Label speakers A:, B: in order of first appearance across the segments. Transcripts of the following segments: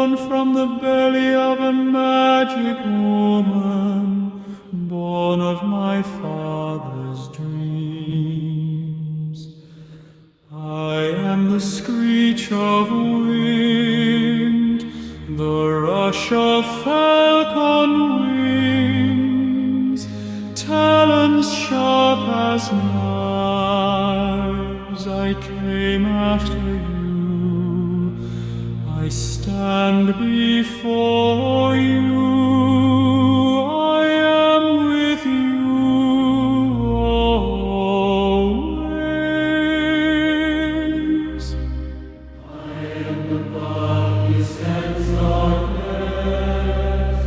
A: born from the belly of a magic woman, born of my father's dreams. I am the screech of wind, the rush of falcon wings, talons sharp as knives. I came after you, I stand before you. I am with you always. I am the darkest and darkness.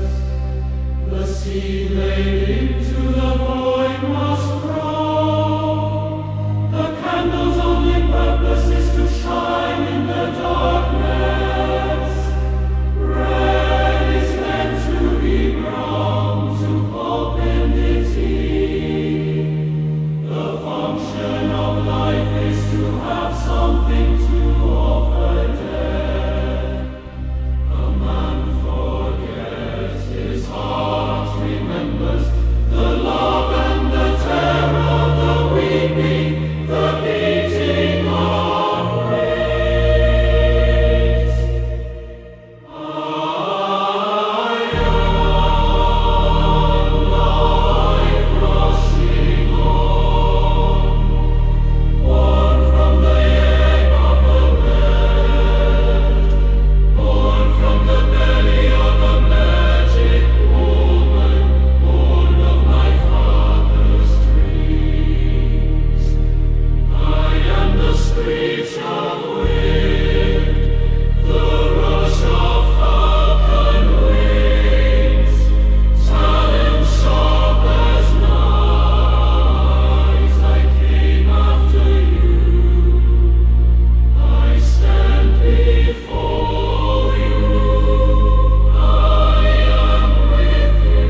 A: The seed laid into the void must grow. The candle's only purpose is to shine in the darkness. Bread is meant to be grown to hope and eat. The function of life is to have something to offer death. A man forgets, his heart remembers the love and the terror, the weeping, the beating of wings. I am life rushing on, born from the egg of a man, born from the belly of a magic woman, born of my father's dreams. I am the screech of wind, the rush of falcon wings, talons sharp as knives. I came after you, I stand before you. I am with you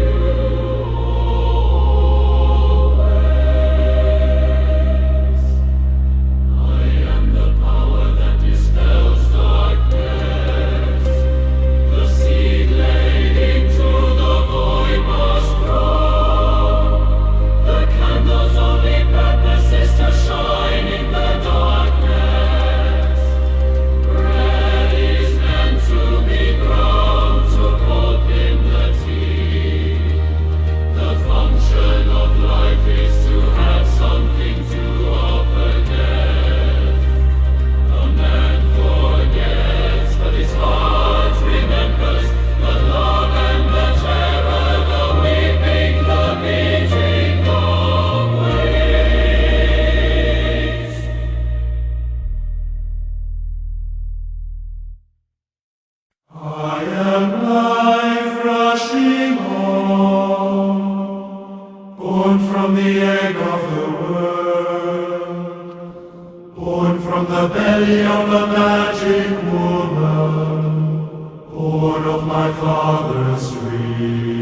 A: always. I am the power that dispels darkness. The seed laid into the void must grow. The candle's only purpose is to shine in the darkness. Bread is meant to be grown to hope in the teeth. The function of life is to have something to offer death. A man forgets, but his heart remembers the love and the terror, the weeping, the beating of wings. I am life rushing on, born from the egg of the world, born from the belly of a magic woman, born of my father's dreams.